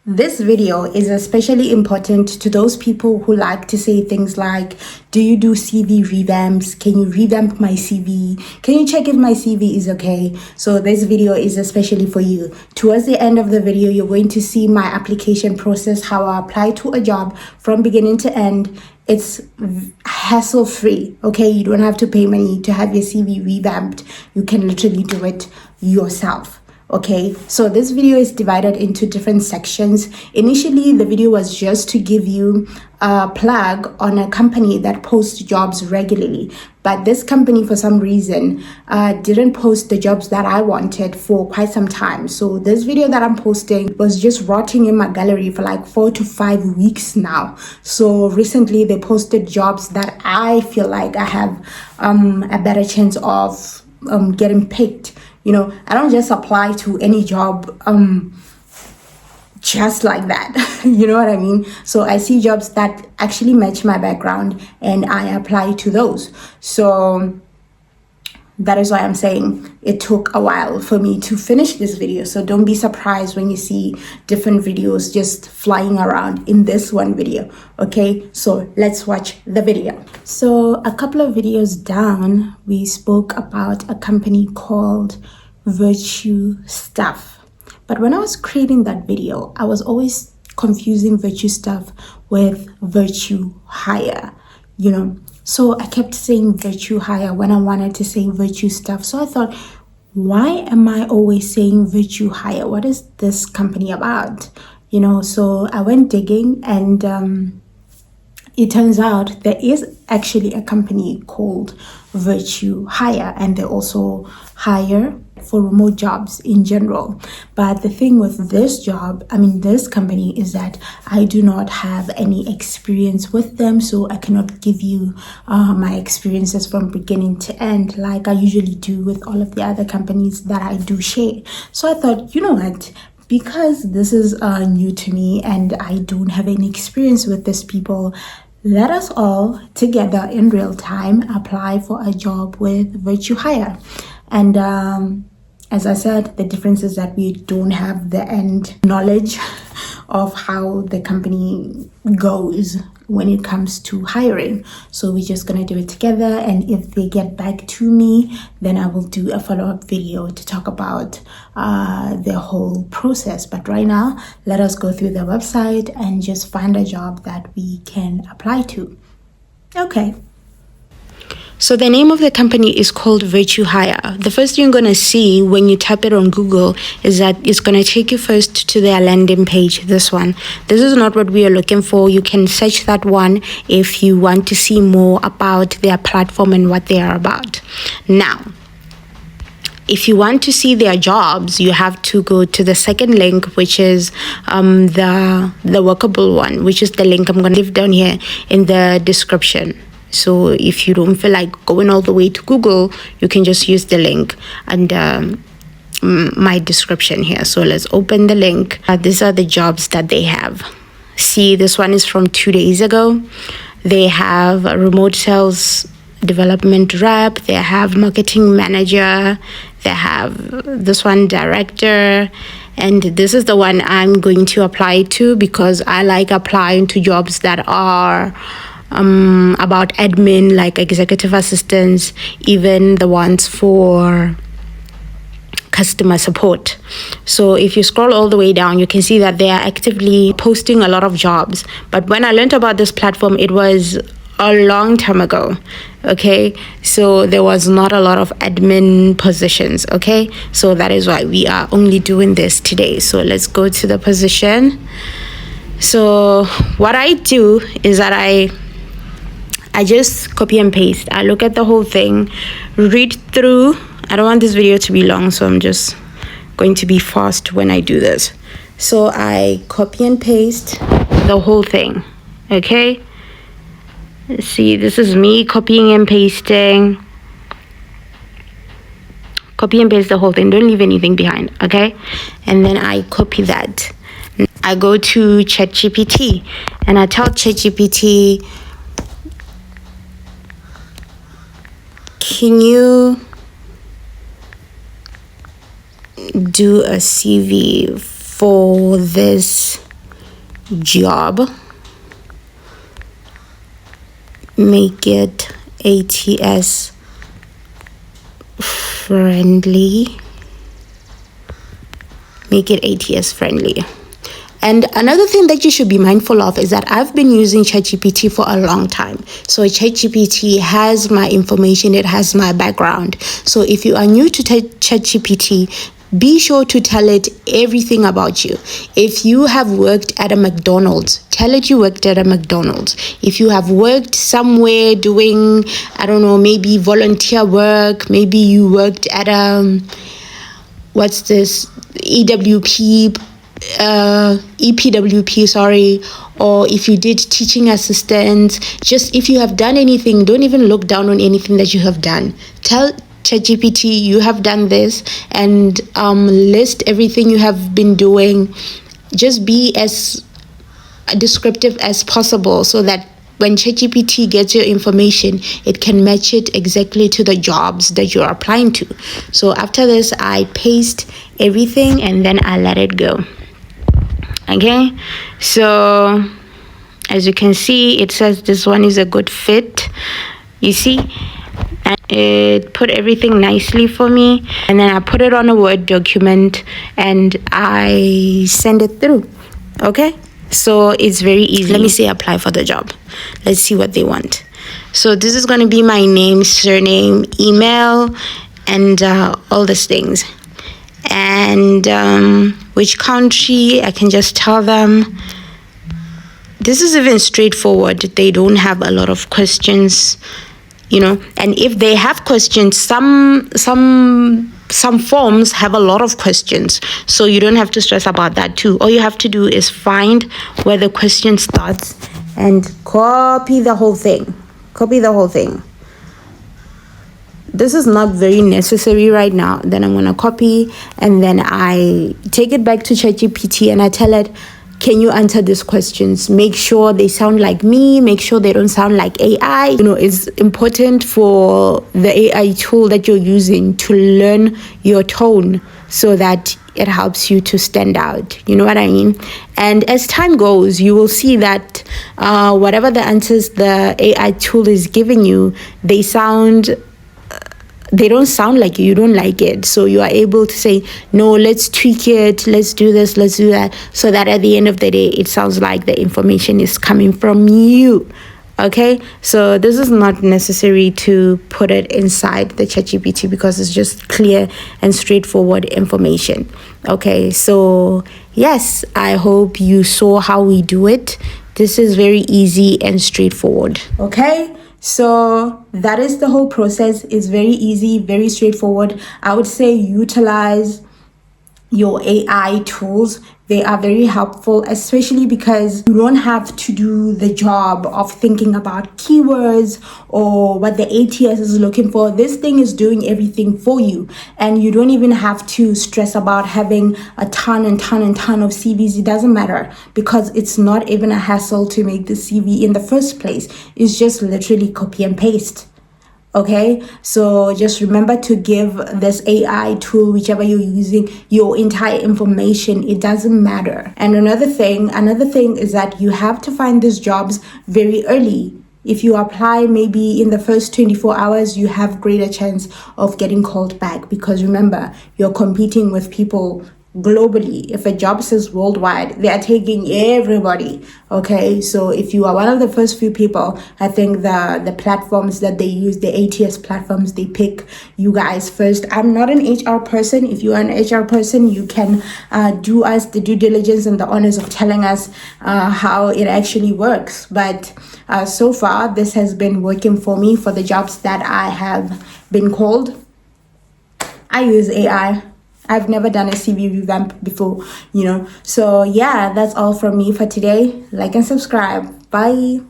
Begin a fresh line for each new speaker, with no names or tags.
This video is especially important to those people who like to say things like, do you do CV revamps? Can you revamp my CV? Can you check if my CV is okay? So this video is especially for you. Towards the end of the video, you're going to see my application process, how I apply to a job from beginning to end. It's hassle free, okay? You don't have to pay money to have your CV revamped. You can literally do it yourself. Okay, so this video is divided into different sections. Initially, the video was just to give you a plug on a company that posts jobs regularly. But this company, for some reason, didn't post the jobs that I wanted for quite some time. So this video that I'm posting was just rotting in my gallery for like 4 to 5 weeks now. So recently, they posted jobs that I feel like I have a better chance of getting picked. You know, I don't just apply to any job just like that. You know what I mean? So I see jobs that actually match my background and I apply to those. So that is why I'm saying it took a while for me to finish this video. So don't be surprised when you see different videos just flying around in this one video. Okay, so let's watch the video. So a couple of videos down, we spoke about a company called Virtue Stuff. But when I was creating that video, I was always confusing Virtue Stuff with VirtueHire, you know. So I kept saying VirtueHire when I wanted to say Virtue Stuff. So I thought, why am I always saying VirtueHire? What is this company about? You know, so I went digging and it turns out there is actually a company called VirtueHire, and they also hire for remote jobs in general. But the thing with this company is that I do not have any experience with them, so I cannot give you my experiences from beginning to end like I usually do with all of the other companies that I do share. So I thought, you know what? Because this is new to me and I don't have any experience with these people, let us all together in real time apply for a job with VirtueHire. And as I said, the difference is that we don't have the end knowledge of how the company goes when it comes to hiring. So we're just gonna do it together, and if they get back to me, then I will do a follow-up video to talk about the whole process. But right now, let us go through the website and just find a job that we can apply to. Okay. So the name of the company is called VirtueHire. The first thing you're going to see when you type it on Google is that it's going to take you first to their landing page, this one. This is not what we are looking for. You can search that one if you want to see more about their platform and what they are about. Now, if you want to see their jobs, you have to go to the second link, which is the workable one, which is the link I'm going to leave down here in the description. So if you don't feel like going all the way to Google, you can just use the link and my description here. So let's open the link. These are the jobs that they have. See, this one is from 2 days ago. They have a remote sales development rep. They have marketing manager. They have this one, director. And this is the one I'm going to apply to because I like applying to jobs that are about admin, like executive assistants, even the ones for customer support. So if you scroll all the way down, you can see that they are actively posting a lot of jobs. But when I learned about this platform, it was a long time ago. Okay, so there was not a lot of admin positions. Okay, so that is why we are only doing this today. So let's go to the position. So what I do is that I just copy and paste. I look at the whole thing, read through. I don't want this video to be long, so I'm just going to be fast when I do this. So I copy and paste the whole thing, okay? See, this is me copying and pasting. Copy and paste the whole thing. Don't leave anything behind, okay? And then I copy that. I go to ChatGPT and I tell ChatGPT, can you do a CV for this job, make it ATS friendly. Make it ATS friendly. And another thing that you should be mindful of is that I've been using ChatGPT for a long time. So ChatGPT has my information, it has my background. So if you are new to ChatGPT, be sure to tell it everything about you. If you have worked at a McDonald's, tell it you worked at a McDonald's. If you have worked somewhere doing, I don't know, maybe volunteer work, maybe you worked at EPWP, sorry, or if you did teaching assistant, just if you have done anything, don't even look down on anything that you have done. Tell ChatGPT you have done this and list everything you have been doing. Just be as descriptive as possible so that when ChatGPT gets your information, it can match it exactly to the jobs that you're applying to. So after this, I paste everything and then I let it go. Okay, so as you can see, it says this one is a good fit. You see, and it put everything nicely for me, and then I put it on a Word document and I send it through. Okay, so it's very easy. Let me say apply for the job. Let's see what they want. So this is going to be my name, surname, email, and all these things. And which country, I can just tell them. This is even straightforward. They don't have a lot of questions, you know. And if they have questions, some forms have a lot of questions, so you don't have to stress about that too. All you have to do is find where the question starts and copy the whole thing. This is not very necessary right now. Then I'm going to copy and then I take it back to ChatGPT and I tell it, can you answer these questions? Make sure they sound like me. Make sure they don't sound like AI. You know, it's important for the AI tool that you're using to learn your tone so that it helps you to stand out. You know what I mean? And as time goes, you will see that whatever the answers the AI tool is giving you, they don't sound like you don't like it. So you are able to say, no, let's tweak it, let's do this, let's do that, so that at the end of the day, it sounds like the information is coming from you. Okay, so this is not necessary to put it inside the ChatGPT because it's just clear and straightforward information. Okay, so yes, I hope you saw how we do it. This is very easy and straightforward. Okay, so that is the whole process. It's very easy, very straightforward. I would say utilize your AI tools. They are very helpful, especially because you don't have to do the job of thinking about keywords or what the ATS is looking for. This thing is doing everything for you, and you don't even have to stress about having a ton of CVs. It doesn't matter because it's not even a hassle to make the CV in the first place. It's just literally copy and paste. Okay, so just remember to give this AI tool, whichever you're using, your entire information. It doesn't matter. And another thing is that you have to find these jobs very early. If you apply maybe in the first 24 hours, you have greater chance of getting called back, because remember, you're competing with people globally. If a job says worldwide, they are taking everybody. Okay, so if you are one of the first few people, I think the platforms that they use, the ATS platforms, they pick you guys first. I'm not an HR person. If you are an HR person, you can do us the due diligence and the honors of telling us how it actually works. But so far, this has been working for me for the jobs that I have been called. I use AI. I've never done a CV revamp before, you know. So yeah, that's all from me for today. Like and subscribe. Bye.